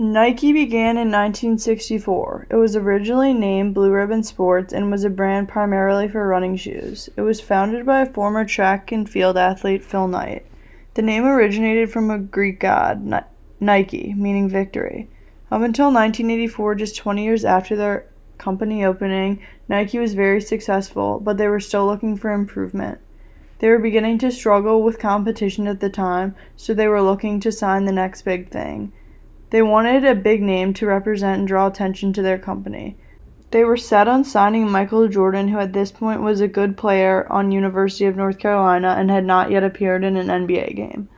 Nike began in 1964. It was originally named Blue Ribbon Sports and was a brand primarily for running shoes. It was founded by a former track and field athlete, Phil Knight. The name originated from a Greek god, Nike, meaning victory. Up until 1984, just 20 years after their company opening, Nike was very successful, but they were still looking for improvement. They were beginning to struggle with competition at the time, so they were looking to sign the next big thing. They wanted a big name to represent and draw attention to their company. They were set on signing Michael Jordan, who at this point was a good player on University of North Carolina and had not yet appeared in an NBA game.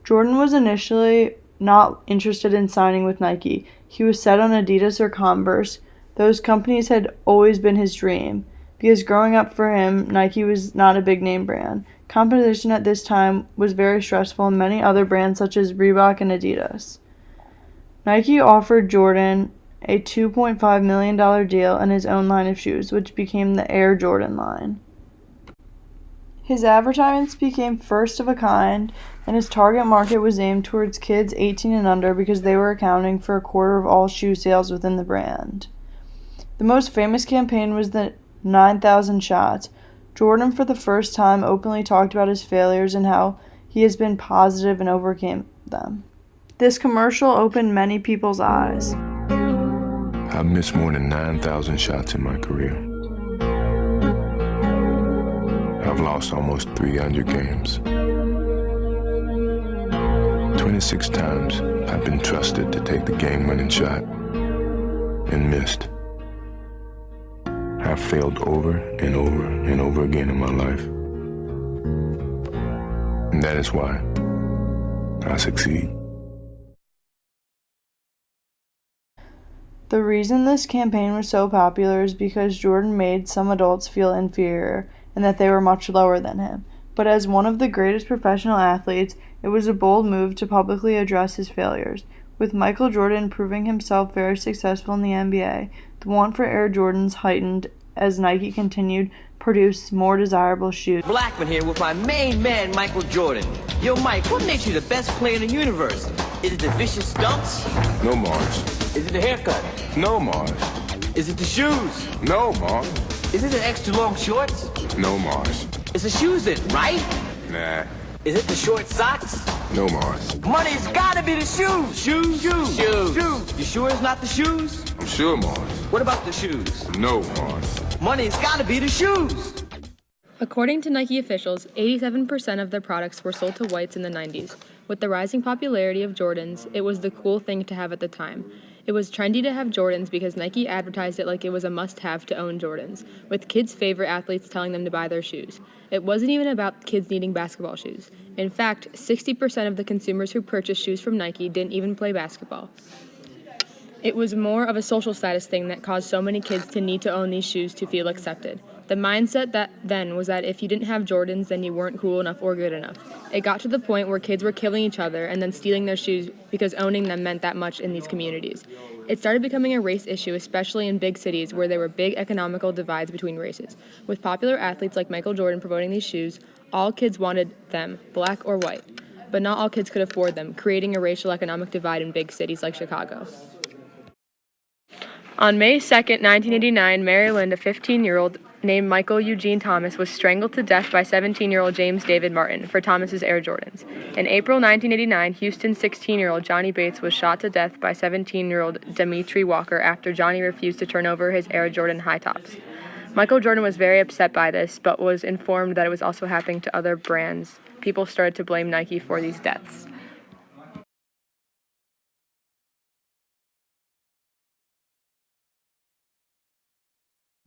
Jordan was initially not interested in signing with Nike. He was set on Adidas or Converse. Those companies had always been his dream, because growing up for him, Nike was not a big name brand. Competition at this time was very stressful in many other brands such as Reebok and Adidas. Nike offered Jordan a $2.5 million deal and his own line of shoes, which became the Air Jordan line. His advertisements became first of a kind, and his target market was aimed towards kids 18 and under because they were accounting for a quarter of all shoe sales within the brand. The most famous campaign was the 9,000 shots. Jordan, for the first time, openly talked about his failures and how he has been positive and overcame them. This commercial opened many people's eyes. I've missed more than 9,000 shots in my career. I've lost almost 300 games. 26 times I've been trusted to take the game-winning shot and missed. I've failed over and over and over again in my life. And that is why I succeed. The reason this campaign was so popular is because Jordan made some adults feel inferior and that they were much lower than him. But as one of the greatest professional athletes, it was a bold move to publicly address his failures. With Michael Jordan proving himself very successful in the NBA, the want for Air Jordans heightened as Nike continued to produce more desirable shoes. Blackman here with my main man, Michael Jordan. Yo, Mike, what makes you the best player in the universe? Is it the vicious dunks? No, Mars. Is it the haircut? No, Mars. Is it the shoes? No, Mars. Is it the extra long shorts? No, Mars. It's the shoes then, right? Nah. Is it the short socks? No, Mars. Money's gotta be the shoes. Shoes. You sure it's not the shoes? I'm sure, Mars. What about the shoes? No, Mars. Money's gotta be the shoes. According to Nike officials, 87% of their products were sold to whites in the 90s. With the rising popularity of Jordans, it was the cool thing to have at the time. It was trendy to have Jordans because Nike advertised it like it was a must-have to own Jordans, with kids' favorite athletes telling them to buy their shoes. It wasn't even about kids needing basketball shoes. In fact, 60% of the consumers who purchased shoes from Nike didn't even play basketball. It was more of a social status thing that caused so many kids to need to own these shoes to feel accepted. The mindset that then was that if you didn't have Jordans, then you weren't cool enough or good enough. It got to the point where kids were killing each other and then stealing their shoes because owning them meant that much in these communities. It started becoming a race issue, especially in big cities where there were big economical divides between races. With popular athletes like Michael Jordan promoting these shoes, all kids wanted them, black or white. But not all kids could afford them, creating a racial economic divide in big cities like Chicago. On May 2, 1989, Mary Lynn, a 15-year-old named Michael Eugene Thomas, was strangled to death by 17-year-old James David Martin for Thomas's Air Jordans. In April 1989, Houston's 16-year-old Johnny Bates was shot to death by 17-year-old Demetri Walker after Johnny refused to turn over his Air Jordan high tops. Michael Jordan was very upset by this, but was informed that it was also happening to other brands. People started to blame Nike for these deaths.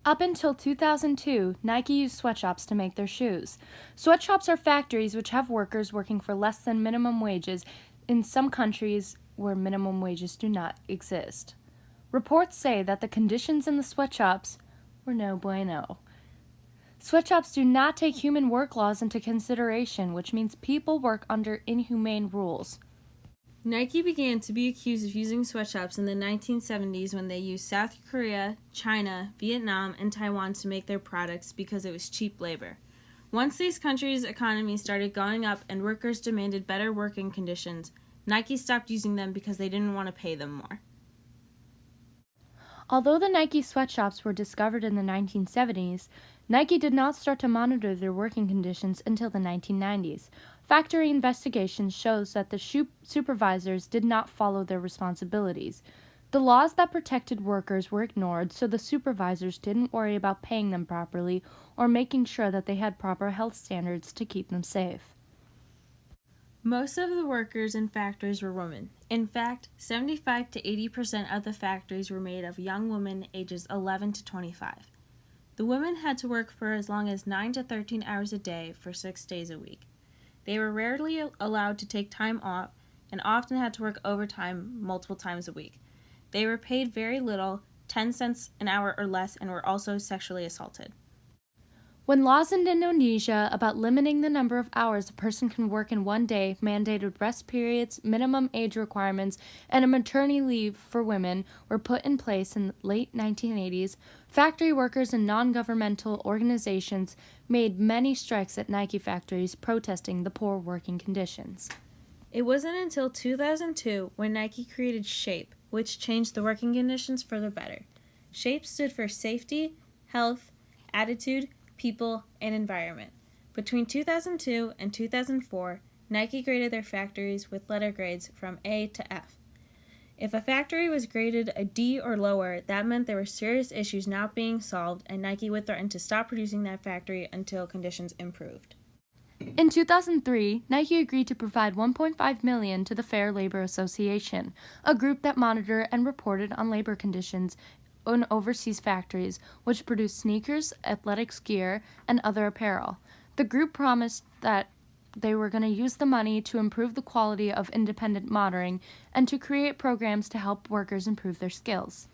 Up until 2002, Nike used sweatshops to make their shoes. Sweatshops are factories which have workers working for less than minimum wages in some countries where minimum wages do not exist. Reports say that the conditions in the sweatshops were no bueno. Sweatshops do not take human work laws into consideration, which means people work under inhumane rules. Nike began to be accused of using sweatshops in the 1970s when they used South Korea, China, Vietnam, and Taiwan to make their products because it was cheap labor. Once these countries' economies started going up and workers demanded better working conditions, Nike stopped using them because they didn't want to pay them more. Although the Nike sweatshops were discovered in the 1970s, Nike did not start to monitor their working conditions until the 1990s. Factory investigations shows that the supervisors did not follow their responsibilities. The laws that protected workers were ignored, so the supervisors didn't worry about paying them properly or making sure that they had proper health standards to keep them safe. Most of the workers in factories were women. In fact, 75 to 80% of the factories were made of young women ages 11 to 25. The women had to work for as long as 9 to 13 hours a day for 6 days a week. They were rarely allowed to take time off and often had to work overtime multiple times a week. They were paid very little, 10 cents an hour or less, and were also sexually assaulted. When laws in Indonesia about limiting the number of hours a person can work in one day mandated rest periods, minimum age requirements, and a maternity leave for women were put in place in the late 1980s, factory workers and non-governmental organizations made many strikes at Nike factories protesting the poor working conditions. It wasn't until 2002 when Nike created SHAPE, which changed the working conditions for the better. SHAPE stood for Safety, Health, Attitude, People, and Environment. Between 2002 and 2004, Nike graded their factories with letter grades from A to F. If a factory was graded a D or lower, that meant there were serious issues not being solved, and Nike would threaten to stop producing that factory until conditions improved. In 2003, Nike agreed to provide $1.5 million to the Fair Labor Association, a group that monitored and reported on labor conditions in overseas factories, which produced sneakers, athletics gear, and other apparel. The group promised that they were going to use the money to improve the quality of independent monitoring and to create programs to help workers improve their skills.